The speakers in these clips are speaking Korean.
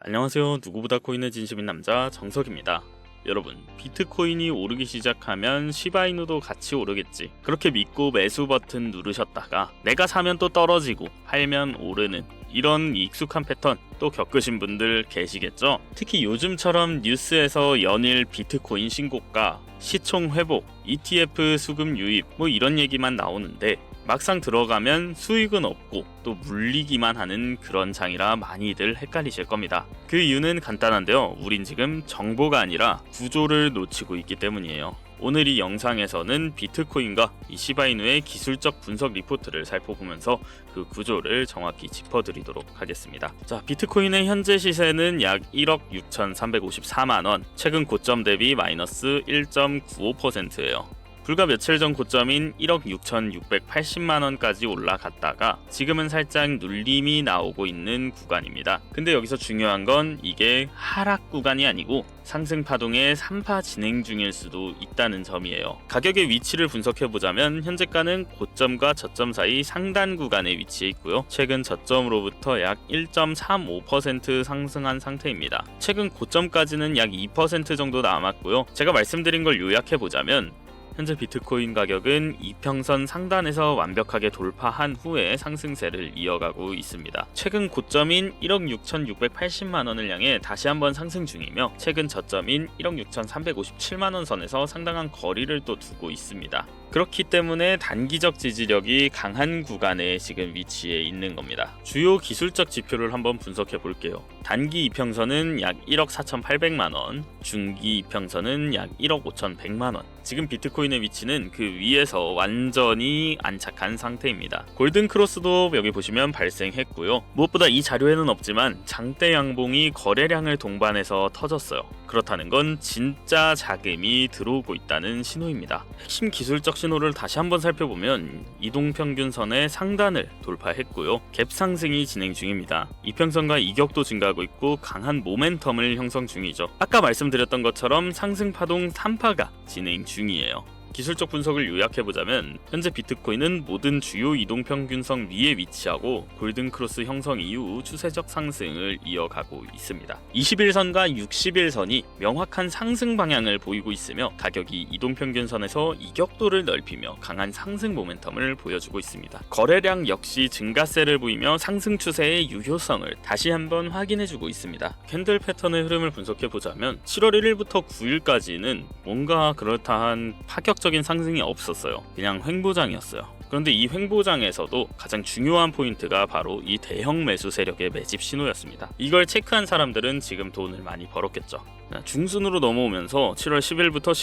안녕하세요. 누구보다 코인의 진심인 남자 정석입니다. 여러분, 비트코인이 오르기 시작하면 시바이누도 같이 오르겠지. 그렇게 믿고 매수 버튼 누르셨다가 내가 사면 또 떨어지고 팔면 오르는 이런 익숙한 패턴 또 겪으신 분들 계시겠죠? 특히 요즘처럼 뉴스에서 연일 비트코인 신고가, 시총 회복, ETF 수급 유입 이런 얘기만 나오는데 막상 들어가면 수익은 없고 또 물리기만 하는 그런 장이라 많이들 헷갈리실 겁니다. 그 이유는 간단한데요. 우린 지금 정보가 아니라 구조를 놓치고 있기 때문이에요. 오늘 이 영상에서는 비트코인과 이 시바이누의 기술적 분석 리포트를 살펴보면서 그 구조를 정확히 짚어드리도록 하겠습니다. 자, 비트코인의 현재 시세는 약 1억 6,354만원, 최근 고점 대비 마이너스 1.95%예요. 불과 며칠 전 고점인 1억 6,680만원까지 올라갔다가 지금은 살짝 눌림이 나오고 있는 구간입니다. 근데 여기서 중요한 건 이게 하락 구간이 아니고 상승 파동의 3파 진행 중일 수도 있다는 점이에요. 가격의 위치를 분석해보자면 현재가는 고점과 저점 사이 상단 구간에 위치해 있고요. 최근 저점으로부터 약 1.35% 상승한 상태입니다. 최근 고점까지는 약 2% 정도 남았고요. 제가 말씀드린 걸 요약해보자면 현재 비트코인 가격은 이평선 상단에서 완벽하게 돌파한 후에 상승세를 이어가고 있습니다. 최근 고점인 1억 6,680만원을 향해 다시 한번 상승 중이며 최근 저점인 1억 6,357만원 선에서 상당한 거리를 또 두고 있습니다. 그렇기 때문에 단기적 지지력이 강한 구간에 지금 위치해 있는 겁니다. 주요 기술적 지표를 한번 분석해 볼게요. 단기 이평선은 약 1억 4,800만원, 중기 이평선은 약 1억 5,100만원. 지금 비트코인의 위치는 그 위에서 완전히 안착한 상태입니다. 골든 크로스도 여기 보시면 발생했고요. 무엇보다 이 자료에는 없지만 장대 양봉이 거래량을 동반해서 터졌어요. 그렇다는 건 진짜 자금이 들어오고 있다는 신호입니다. 핵심 기술적 신호를 다시 한번 살펴보면 이동평균선의 상단을 돌파했고요. 갭 상승이 진행 중입니다. 이평선과 이격도 증가하고 있고 강한 모멘텀을 형성 중이죠. 아까 말씀드렸던 것처럼 상승 파동 3파가 진행 중이에요. 기술적 분석을 요약해보자면 현재 비트코인은 모든 주요 이동평균선 위에 위치하고 골든크로스 형성 이후 추세적 상승을 이어가고 있습니다. 21선과 60일선이 명확한 상승 방향을 보이고 있으며 가격이 이동평균선에서 이격도를 넓히며 강한 상승 모멘텀을 보여주고 있습니다. 거래량 역시 증가세를 보이며 상승 추세의 유효성을 다시 한번 확인해주고 있습니다. 캔들 패턴의 흐름을 분석해보자면 7월 1일부터 9일까지는 뭔가 그렇다한 파격적인 상승이 없었어요. 그냥 횡보장이었어요. 그런데 이 횡보장에서도 가장 중요한 포인트가 바로 이 대형 매수 세력의 매집 신호였습니다. 이걸 체크한 사람들은 지금 돈을 많이 벌었겠죠. 중순으로 넘어오면서 7월 10일부터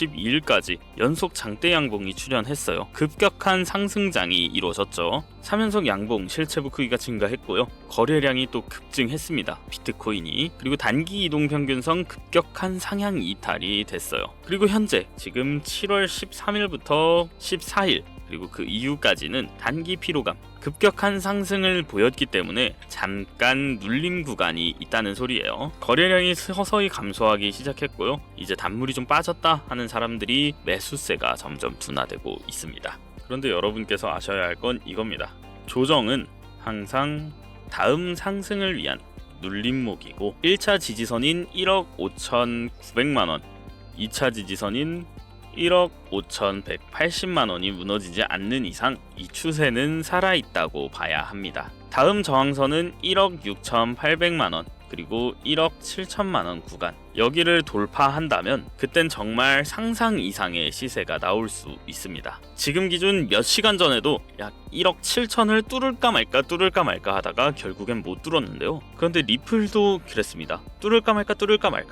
12일까지 연속 장대 양봉이 출현했어요. 급격한 상승장이 이루어졌죠. 3연속 양봉 실체부 크기가 증가했고요. 거래량이 또 급증했습니다. 비트코인이. 그리고 단기 이동평균선 급격한 상향 이탈이 됐어요. 그리고 현재 지금 7월 13일부터 14일 그리고 그 이후까지는 단기 피로감, 급격한 상승을 보였기 때문에 잠깐 눌림 구간이 있다는 소리예요. 거래량이 서서히 감소하기 시작했고요. 이제 단물이 좀 빠졌다 하는 사람들이 매수세가 점점 둔화되고 있습니다. 그런데 여러분께서 아셔야 할 건 이겁니다. 조정은 항상 다음 상승을 위한 눌림목이고 1차 지지선인 1억 5,900만원, 2차 지지선인 1억 5,180만원이 무너지지 않는 이상 이 추세는 살아있다고 봐야 합니다. 다음 저항선은 1억 6,800만원 그리고 1억 7천만원 구간, 여기를 돌파한다면 그땐 정말 상상 이상의 시세가 나올 수 있습니다. 지금 기준 몇 시간 전에도 약 1억 7천을 뚫을까 말까 하다가 결국엔 못 뚫었는데요. 그런데 리플도 그랬습니다. 뚫을까 말까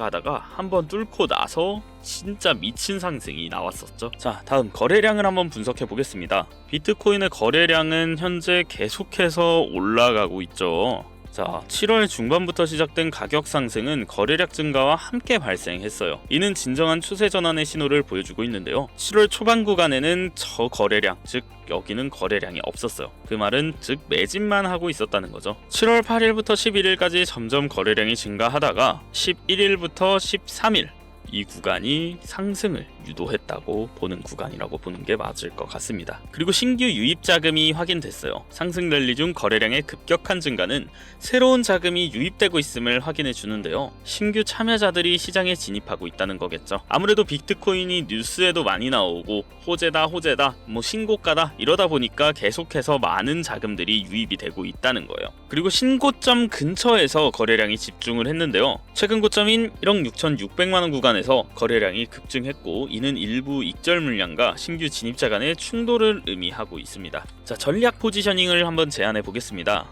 하다가 한번 뚫고 나서 진짜 미친 상승이 나왔었죠. 자, 다음 거래량을 한번 분석해 보겠습니다. 비트코인의 거래량은 현재 계속해서 올라가고 있죠. 자, 7월 중반부터 시작된 가격 상승은 거래량 증가와 함께 발생했어요. 이는 진정한 추세 전환의 신호를 보여주고 있는데요. 7월 초반 구간에는 저거래량, 즉 여기는 거래량이 없었어요. 그 말은 즉 매집만 하고 있었다는 거죠. 7월 8일부터 11일까지 점점 거래량이 증가하다가 11일부터 13일 이 구간이 상승을 유도했다고 보는 구간이라고 보는 게 맞을 것 같습니다. 그리고 신규 유입 자금이 확인됐어요. 상승 랠리 중 거래량의 급격한 증가는 새로운 자금이 유입되고 있음을 확인해 주는데요. 신규 참여자들이 시장에 진입하고 있다는 거겠죠. 아무래도 비트코인이 뉴스에도 많이 나오고 호재다 뭐 신고가다 이러다 보니까 계속해서 많은 자금들이 유입이 되고 있다는 거예요. 그리고 신고점 근처에서 거래량이 집중을 했는데요. 최근 고점인 1억 6,600만 원 구간에서 거래량이 급증했고 이는 일부 익절 물량과 신규 진입자 간의 충돌을 의미하고 있습니다. 자, 전략 포지셔닝을 한번 제안해 보겠습니다.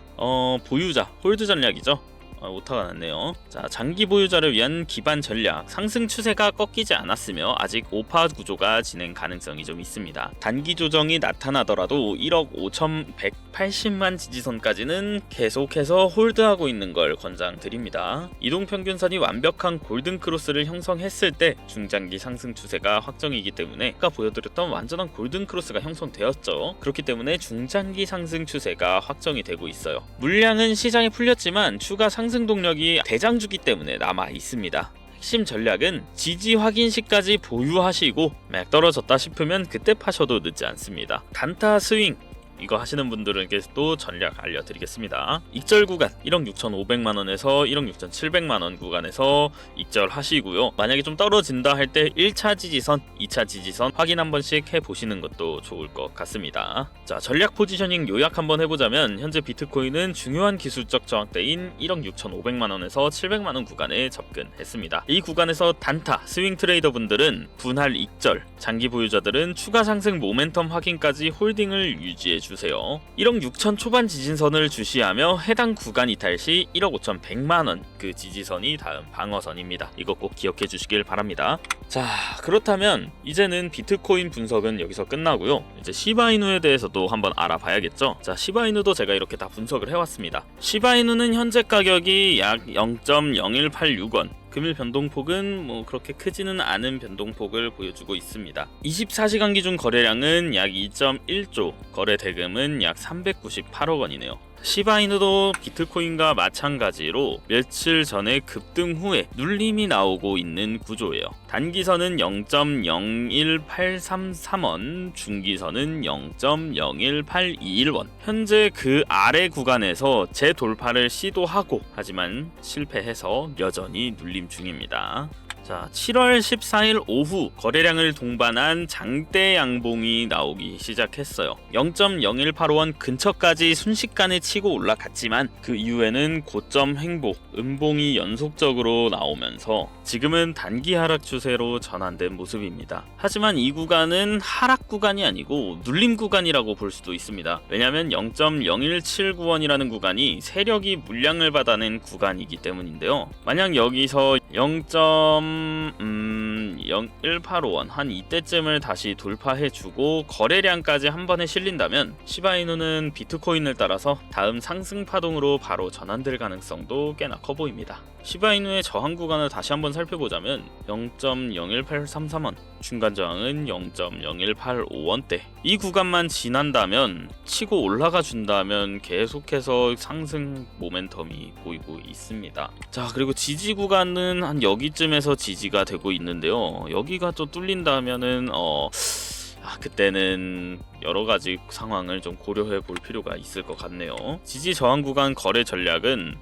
보유자, 홀드 전략이죠. 오타가 났네요. 자, 장기 보유자를 위한 기반 전략. 상승 추세가 꺾이지 않았으며 아직 오파 구조가 진행 가능성이 좀 있습니다. 단기 조정이 나타나더라도 1억 5,180만 지지선까지는 계속해서 홀드하고 있는 걸 권장드립니다. 이동평균선이 완벽한 골든 크로스를 형성했을 때 중장기 상승 추세가 확정이기 때문에 아까 보여드렸던 완전한 골든 크로스가 형성되었죠. 그렇기 때문에 중장기 상승 추세가 확정이 되고 있어요. 물량은 시장에 풀렸지만 추가 상승 동력이 대장주기 때문에 남아 있습니다. 핵심 전략은 지지 확인 시까지 보유하시고 막 떨어졌다 싶으면 그때 파셔도 늦지 않습니다. 단타 스윙 이거 하시는 분들에게도 전략 알려드리겠습니다. 익절 구간 1억 6,500만 원에서 1억 6,700만 원 구간에서 익절 하시고요. 만약에 좀 떨어진다 할 때 1차 지지선, 2차 지지선 확인 한 번씩 해보시는 것도 좋을 것 같습니다. 자, 전략 포지셔닝 요약 한번 해보자면 현재 비트코인은 중요한 기술적 저항대인 1억 6,500만 원에서 700만 원 구간에 접근했습니다. 이 구간에서 단타, 스윙 트레이더 분들은 분할 익절, 장기 보유자들은 추가 상승 모멘텀 확인까지 홀딩을 유지해 주세요. 1억 6천 초반 지지선을 주시하며 해당 구간 이탈 시 1억 5,100만 원 그 지지선이 다음 방어선입니다. 이거 꼭 기억해 주시길 바랍니다. 자, 그렇다면 이제는 비트코인 분석은 여기서 끝나고요. 이제 시바이누에 대해서도 한번 알아봐야겠죠. 자, 시바이누도 제가 이렇게 다 분석을 해왔습니다. 시바이누는 현재 가격이 약 0.0186원, 금일 변동폭은 뭐 그렇게 크지는 않은 변동폭을 보여주고 있습니다. 24시간 기준 거래량은 약 2.1조, 거래 대금은 약 398억 원이네요. 시바이누도 비트코인과 마찬가지로 며칠 전에 급등 후에 눌림이 나오고 있는 구조예요. 단기선은 0.01833원, 중기선은 0.01821원. 현재 그 아래 구간에서 재돌파를 시도하고 하지만 실패해서 여전히 눌림 중입니다. 자, 7월 14일 오후 거래량을 동반한 장대 양봉이 나오기 시작했어요. 0.0185원 근처까지 순식간에 치고 올라갔지만 그 이후에는 고점 횡보, 음봉이 연속적으로 나오면서 지금은 단기 하락 추세로 전환된 모습입니다. 하지만 이 구간은 하락 구간이 아니고 눌림 구간이라고 볼 수도 있습니다. 왜냐하면 0.0179원이라는 구간이 세력이 물량을 받아낸 구간이기 때문인데요. 만약 여기서 0.0185원 한 이때쯤을 다시 돌파해주고 거래량까지 한 번에 실린다면 시바이누는 비트코인을 따라서 다음 상승 파동으로 바로 전환될 가능성도 꽤나 커 보입니다. 시바이누의 저항 구간을 다시 한번 살펴보자면 0.01833원, 중간 저항은 0.0185원대. 이 구간만 지난다면 치고 올라가 준다면 계속해서 상승 모멘텀이 보이고 있습니다. 자, 그리고 지지 구간은 한 여기쯤에서 지지가 되고 있는데요. 여기가 또 뚫린다면은 그때는 여러 가지 상황을 좀 고려해 볼 필요가 있을 것 같네요. 지지 저항 구간 거래 전략은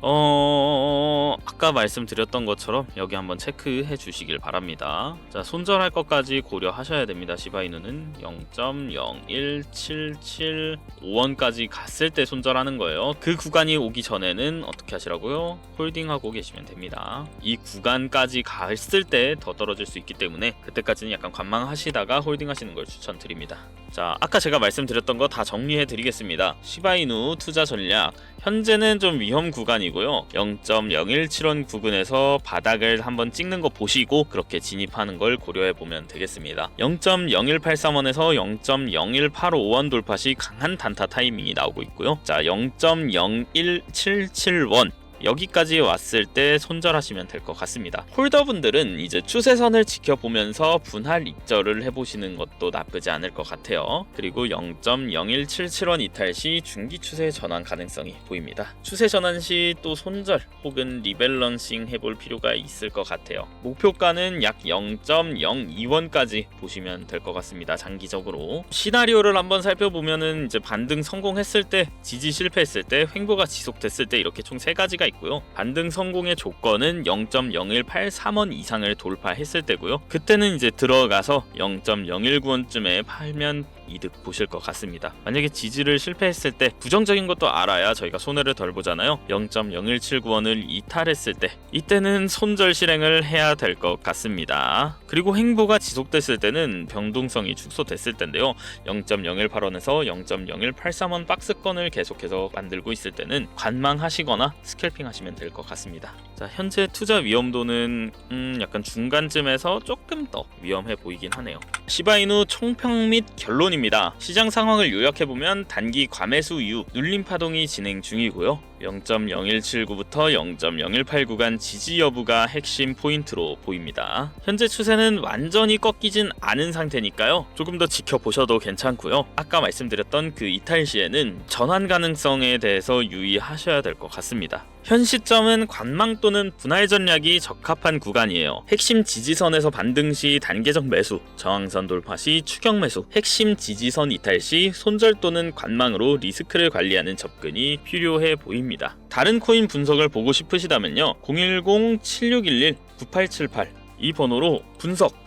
아까 말씀드렸던 것처럼 여기 한번 체크해 주시길 바랍니다. 자, 손절할 것까지 고려하셔야 됩니다. 시바이누는 0.01775원까지 갔을 때 손절하는 거예요. 그 구간이 오기 전에는 어떻게 하시라고요? 홀딩하고 계시면 됩니다. 이 구간까지 갔을 때 더 떨어질 수 있기 때문에 그때까지는 약간 관망하시다가 홀딩하시는 걸 추천드립니다. 자, 아까 제가 말씀드렸던 거 다 정리해 드리겠습니다. 시바이누 투자 전략, 현재는 좀 위험 구간이고요. 0.017원 부근에서 바닥을 한번 찍는 거 보시고 그렇게 진입하는 걸 고려해 보면 되겠습니다. 0.0183원에서 0.01855원 돌파 시 강한 단타 타이밍이 나오고 있고요. 자, 0.0177원 여기까지 왔을 때 손절하시면 될 것 같습니다. 홀더분들은 이제 추세선을 지켜보면서 분할 익절을 해보시는 것도 나쁘지 않을 것 같아요. 그리고 0.0177원 이탈 시 중기 추세 전환 가능성이 보입니다. 추세 전환 시 또 손절 혹은 리밸런싱 해볼 필요가 있을 것 같아요. 목표가는 약 0.02원까지 보시면 될 것 같습니다. 장기적으로 시나리오를 한번 살펴보면은 이제 반등 성공했을 때, 지지 실패했을 때, 횡보가 지속됐을 때 이렇게 총 3가지가 있고요. 반등 성공의 조건은 0.0183원 이상을 돌파했을 때고요. 그때는 이제 들어가서 0.019원쯤에 팔면 이득 보실 것 같습니다. 만약에 지지를 실패했을 때 부정적인 것도 알아야 저희가 손해를 덜 보잖아요. 0.0179원을 이탈했을 때 이때는 손절 실행을 해야 될 것 같습니다. 그리고 횡보가 지속됐을 때는 변동성이 축소됐을 텐데요. 0.018원에서 0.0183원 박스권을 계속해서 만들고 있을 때는 관망하시거나 스캘핑 하시면 될 것 같습니다. 자, 현재 투자 위험도는 약간 중간쯤에서 조금 더 위험해 보이긴 하네요. 시바이누 총평 및 결론입니다. 시장 상황을 요약해보면 단기 과매수 이후 눌림 파동이 진행 중이고요. 0.0179부터 0.0189 구간 지지 여부가 핵심 포인트로 보입니다. 현재 추세는 완전히 꺾이진 않은 상태니까요. 조금 더 지켜보셔도 괜찮고요. 아까 말씀드렸던 그 이탈 시에는 전환 가능성에 대해서 유의하셔야 될 것 같습니다. 현 시점은 관망 또는 분할 전략이 적합한 구간이에요. 핵심 지지선에서 반등 시 단계적 매수, 저항선 돌파 시 추격 매수, 핵심 지지선 이탈 시 손절 또는 관망으로 리스크를 관리하는 접근이 필요해 보입니다. 다른 코인 분석을 보고 싶으시다면요. 010-7611-9878 이 번호로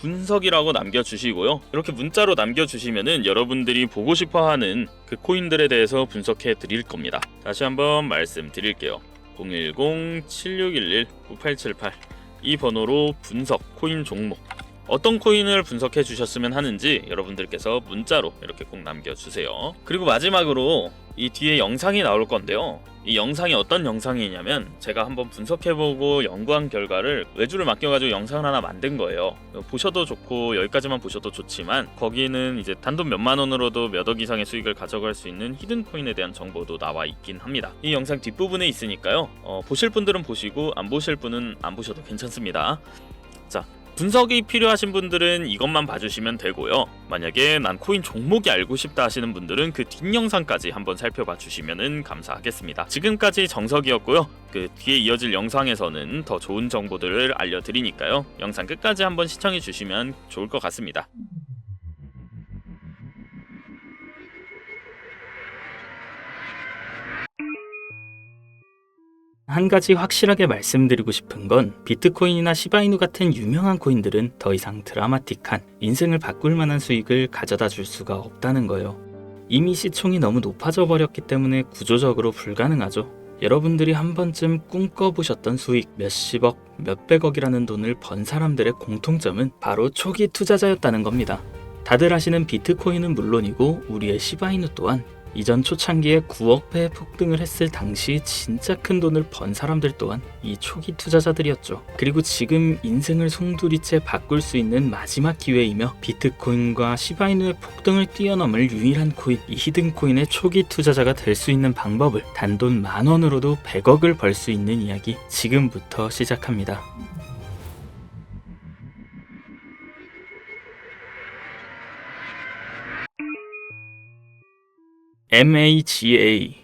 분석이라고 남겨주시고요. 이렇게 문자로 남겨주시면은 여러분들이 보고 싶어하는 그 코인들에 대해서 분석해 드릴 겁니다. 다시 한번 말씀드릴게요. 010-7611-9878 이 번호로 코인 종목 어떤 코인을 분석해 주셨으면 하는지 여러분들께서 문자로 이렇게 꼭 남겨주세요. 그리고 마지막으로 이 뒤에 영상이 나올 건데요. 이 영상이 어떤 영상이냐면 제가 한번 분석해보고 연구한 결과를 외주를 맡겨가지고 영상을 하나 만든 거예요. 보셔도 좋고 여기까지만 보셔도 좋지만 거기는 이제 단돈 몇만 원으로도 몇 억 이상의 수익을 가져갈 수 있는 히든코인에 대한 정보도 나와 있긴 합니다. 이 영상 뒷부분에 있으니까요. 보실 분들은 보시고 안 보실 분은 안 보셔도 괜찮습니다. 자, 분석이 필요하신 분들은 이것만 봐주시면 되고요. 만약에 난 코인 종목이 알고 싶다 하시는 분들은 그 뒷영상까지 한번 살펴봐 주시면 감사하겠습니다. 지금까지 정석이었고요. 그 뒤에 이어질 영상에서는 더 좋은 정보들을 알려드리니까요. 영상 끝까지 한번 시청해 주시면 좋을 것 같습니다. 한 가지 확실하게 말씀드리고 싶은 건 비트코인이나 시바이누 같은 유명한 코인들은 더 이상 드라마틱한 인생을 바꿀 만한 수익을 가져다 줄 수가 없다는 거예요. 이미 시총이 너무 높아져 버렸기 때문에 구조적으로 불가능하죠. 여러분들이 한 번쯤 꿈꿔보셨던 수익 몇십억, 몇백억이라는 돈을 번 사람들의 공통점은 바로 초기 투자자였다는 겁니다. 다들 아시는 비트코인은 물론이고 우리의 시바이누 또한 이전 초창기에 9억 배 폭등을 했을 당시 진짜 큰 돈을 번 사람들 또한 이 초기 투자자들이었죠. 그리고 지금 인생을 송두리째 바꿀 수 있는 마지막 기회이며 비트코인과 시바이누의 폭등을 뛰어넘을 유일한 코인, 이 히든코인의 초기 투자자가 될 수 있는 방법을 단돈 10,000원으로도 100억을 벌 수 있는 이야기 지금부터 시작합니다. MAGA,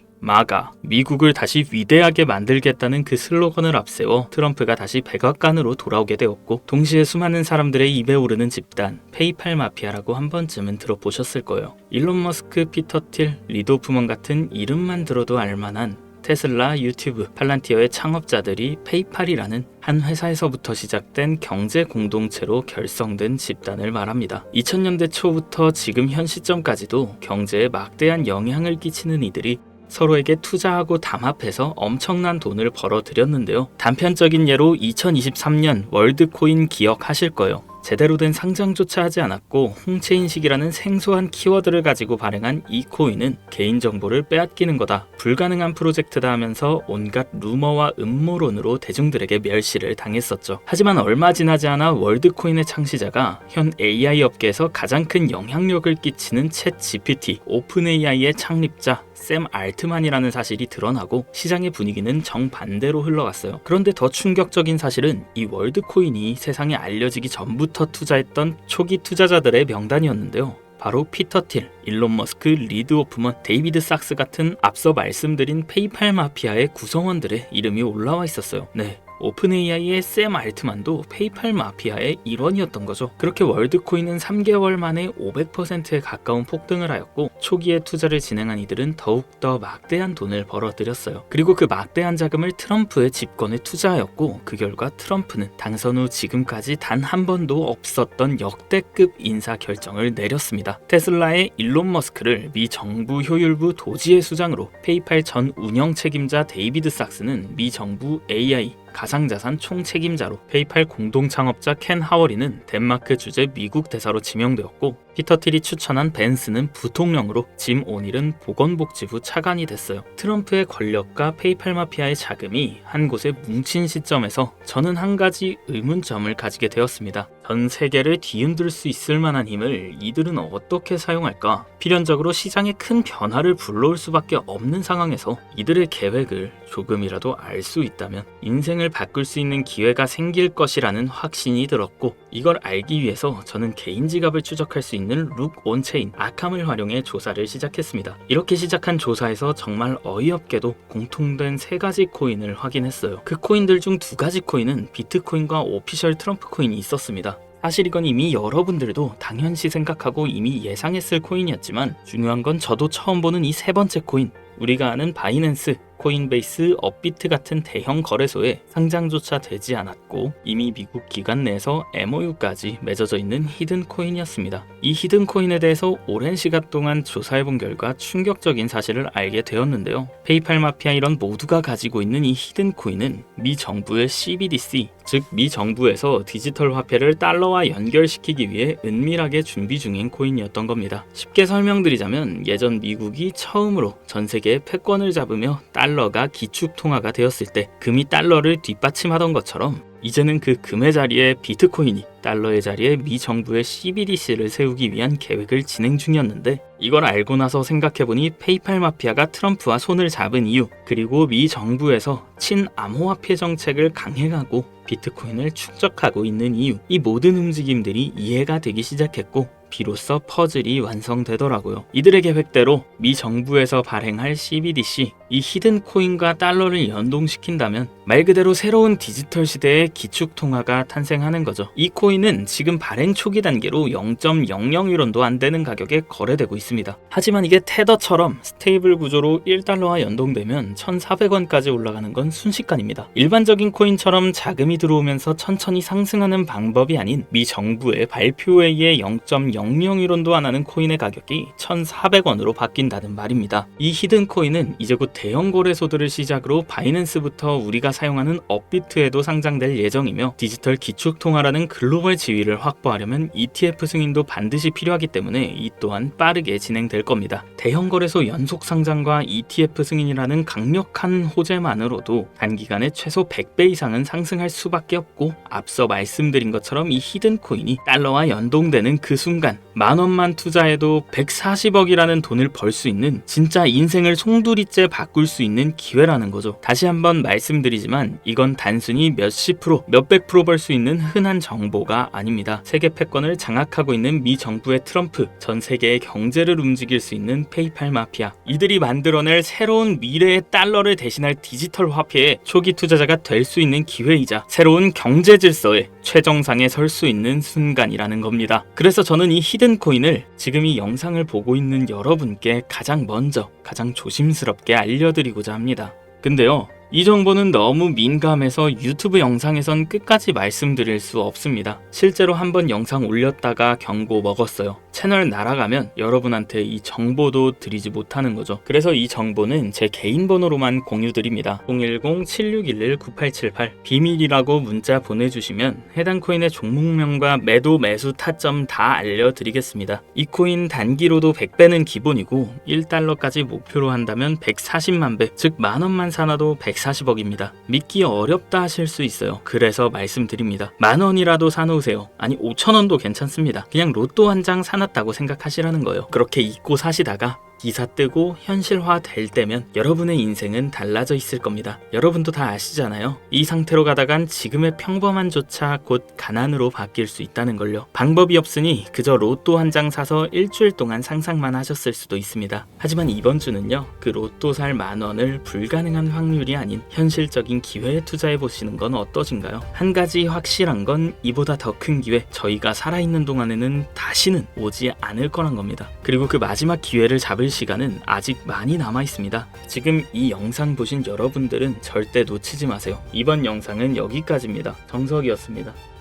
미국을 다시 위대하게 만들겠다는 그 슬로건을 앞세워 트럼프가 다시 백악관으로 돌아오게 되었고 동시에 수많은 사람들의 입에 오르는 집단 페이팔 마피아라고 한 번쯤은 들어보셨을 거예요. 일론 머스크, 피터 틸, 리도 프먼 같은 이름만 들어도 알만한 테슬라, 유튜브, 팔란티어의 창업자들이 페이팔이라는 한 회사에서부터 시작된 경제 공동체로 결성된 집단을 말합니다. 2000년대 초부터 지금 현 시점까지도 경제에 막대한 영향을 끼치는 이들이 서로에게 투자하고 담합해서 엄청난 돈을 벌어들였는데요. 단편적인 예로 2023년 월드코인 기억하실 거예요. 제대로 된 상장조차 하지 않았고 홍채인식이라는 생소한 키워드를 가지고 발행한 이 코인은 개인정보를 빼앗기는 거다, 불가능한 프로젝트다 하면서 온갖 루머와 음모론으로 대중들에게 멸시를 당했었죠. 하지만 얼마 지나지 않아 월드코인의 창시자가 현 AI 업계에서 가장 큰 영향력을 끼치는 챗 GPT, 오픈 AI의 창립자 샘 알트만이라는 사실이 드러나고 시장의 분위기는 정반대로 흘러갔어요. 그런데 더 충격적인 사실은 이 월드코인이 세상에 알려지기 전부터 투자했던 초기 투자자들의 명단이었는데요. 바로 피터 틸, 일론 머스크, 리드 호프먼, 데이비드 sak스 같은 앞서 말씀드린 페이팔 마피아의 구성원들의 이름이 올라와 있었어요. 네, 오픈 AI의 샘 알트만도 페이팔 마피아의 일원이었던 거죠. 그렇게 월드코인은 3개월 만에 500%에 가까운 폭등을 하였고 초기에 투자를 진행한 이들은 더욱더 막대한 돈을 벌어들였어요. 그리고 그 막대한 자금을 트럼프의 집권에 투자하였고 그 결과 트럼프는 당선 후 지금까지 단 한 번도 없었던 역대급 인사 결정을 내렸습니다. 테슬라의 일론 머스크를 미 정부 효율부 도지회 수장으로, 페이팔 전 운영 책임자 데이비드 sak스는 미 정부 AI 가상자산 총책임자로, 페이팔 공동창업자 켄 하워리는 덴마크 주재 미국 대사로 지명되었고 피터 틸이 추천한 벤스는 부통령으로, 짐 오닐은 보건복지부 차관이 됐어요. 트럼프의 권력과 페이팔 마피아의 자금이 한 곳에 뭉친 시점에서 저는 한 가지 의문점을 가지게 되었습니다. 전 세계를 뒤흔들 수 있을 만한 힘을 이들은 어떻게 사용할까? 필연적으로 시장에 큰 변화를 불러올 수밖에 없는 상황에서 이들의 계획을 조금이라도 알 수 있다면 인생을 바꿀 수 있는 기회가 생길 것이라는 확신이 들었고, 이걸 알기 위해서 저는 개인 지갑을 추적할 수 있는 룩 온체인 아캄을 활용해 조사를 시작했습니다. 이렇게 시작한 조사에서 정말 어이없게도 공통된 3가지 코인을 확인했어요. 그 코인들 중 2가지 코인은 비트코인과 오피셜 트럼프 코인이 있었습니다. 사실 이건 이미 여러분들도 당연시 생각하고 이미 예상했을 코인이었지만 중요한 건 저도 처음 보는 이 3번째 코인, 우리가 아는 바이낸스, 코인베이스, 업비트 같은 대형 거래소에 상장조차 되지 않았고 이미 미국 기관 내에서 MOU까지 맺어져 있는 히든 코인이었습니다. 이 히든 코인에 대해서 오랜 시간 동안 조사해본 결과 충격적인 사실을 알게 되었는데요. 페이팔 마피아 이런 모두가 가지고 있는 이 히든 코인은 미 정부의 CBDC, 즉 미 정부에서 디지털 화폐를 달러와 연결시키기 위해 은밀하게 준비 중인 코인이었던 겁니다. 쉽게 설명드리자면 예전 미국이 처음으로 전 세계의 패권을 잡으며 달러가 기축통화가 되었을 때 금이 달러를 뒷받침하던 것처럼 이제는 그 금의 자리에 비트코인이, 달러의 자리에 미 정부의 CBDC를 세우기 위한 계획을 진행 중이었는데 이걸 알고 나서 생각해보니 페이팔 마피아가 트럼프와 손을 잡은 이유, 그리고 미 정부에서 친암호화폐 정책을 강행하고 비트코인을 축적하고 있는 이유, 이 모든 움직임들이 이해가 되기 시작했고 비로소 퍼즐이 완성되더라고요. 이들의 계획대로 미 정부에서 발행할 CBDC, 이 히든 코인과 달러를 연동시킨다면 말 그대로 새로운 디지털 시대의 기축통화가 탄생하는 거죠. 이 코인은 지금 발행 초기 단계로 0.00유론도 안 되는 가격에 거래되고 있습니다. 하지만 이게 테더처럼 스테이블 구조로 1달러와 연동되면 1,400원까지 올라가는 건 순식간입니다. 일반적인 코인처럼 자금이 들어오면서 천천히 상승하는 방법이 아닌 미 정부의 발표에 의해 0.00유론도 안 하는 코인의 가격이 1,400원으로 바뀐다는 말입니다. 이 히든 코인은 이제 곧 대형 거래소들을 시작으로 바이낸스부터 우리가 사용하는 업비트에도 상장될 예정이며 디지털 기축통화라는 글로벌 지위를 확보하려면 ETF 승인도 반드시 필요하기 때문에 이 또한 빠르게 진행될 겁니다. 대형 거래소 연속 상장과 ETF 승인이라는 강력한 호재만으로도 단기간에 최소 100배 이상은 상승할 수밖에 없고 앞서 말씀드린 것처럼 이 히든 코인이 달러와 연동되는 그 순간 10,000원만 투자해도 140억이라는 돈을 벌 수 있는 진짜 인생을 송두리째 바꿀 수 있는 기회라는 거죠. 다시 한번 말씀드리지만 이건 단순히 몇십 프로, 몇백 프로 벌 수 있는 흔한 정보가 아닙니다. 세계 패권을 장악하고 있는 미 정부의 트럼프, 전 세계의 경제를 움직일 수 있는 페이팔 마피아, 이들이 만들어낼 새로운 미래의 달러를 대신할 디지털 화폐의 초기 투자자가 될 수 있는 기회이자 새로운 경제 질서의 최정상에 설 수 있는 순간이라는 겁니다. 그래서 저는 이 히든 코인을 지금 이 영상을 보고 있는 여러분께 가장 먼저, 가장 조심스럽게 알려드리고자 합니다. 근데요, 이 정보는 너무 민감해서 유튜브 영상에선 끝까지 말씀드릴 수 없습니다. 실제로 한번 영상 올렸다가 경고 먹었어요. 채널 날아가면 여러분한테 이 정보도 드리지 못하는 거죠. 그래서 이 정보는 제 개인 번호로만 공유드립니다. 010-7611-9878 비밀이라고 문자 보내주시면 해당 코인의 종목명과 매도 매수 타점 다 알려드리겠습니다. 이 코인 단기로도 100배는 기본이고 1달러까지 목표로 한다면 140만 배, 즉 10,000원만 사놔도 140억입니다. 믿기 어렵다 하실 수 있어요. 그래서 말씀드립니다. 10,000원이라도 사놓으세요. 아니 5,000원도 괜찮습니다. 그냥 로또 한 장 사놨다고 생각하시라는 거예요. 그렇게 잊고 사시다가 기사 뜨고 현실화 될 때면 여러분의 인생은 달라져 있을 겁니다. 여러분도 다 아시잖아요. 이 상태로 가다간 지금의 평범함조차 곧 가난으로 바뀔 수 있다는 걸요. 방법이 없으니 그저 로또 한 장 사서 일주일 동안 상상만 하셨을 수도 있습니다. 하지만 이번 주는요, 그 로또 살 10,000원을 불가능한 확률이 아닌 현실적인 기회에 투자해 보시는 건 어떠신가요? 한 가지 확실한 건 이보다 더 큰 기회, 저희가 살아있는 동안에는 다시는 오지 않을 거란 겁니다. 그리고 그 마지막 기회를 잡을 시간은 아직 많이 남아 있습니다. 지금 이 영상 보신 여러분들은 절대 놓치지 마세요. 이번 영상은 여기까지입니다. 정석이었습니다.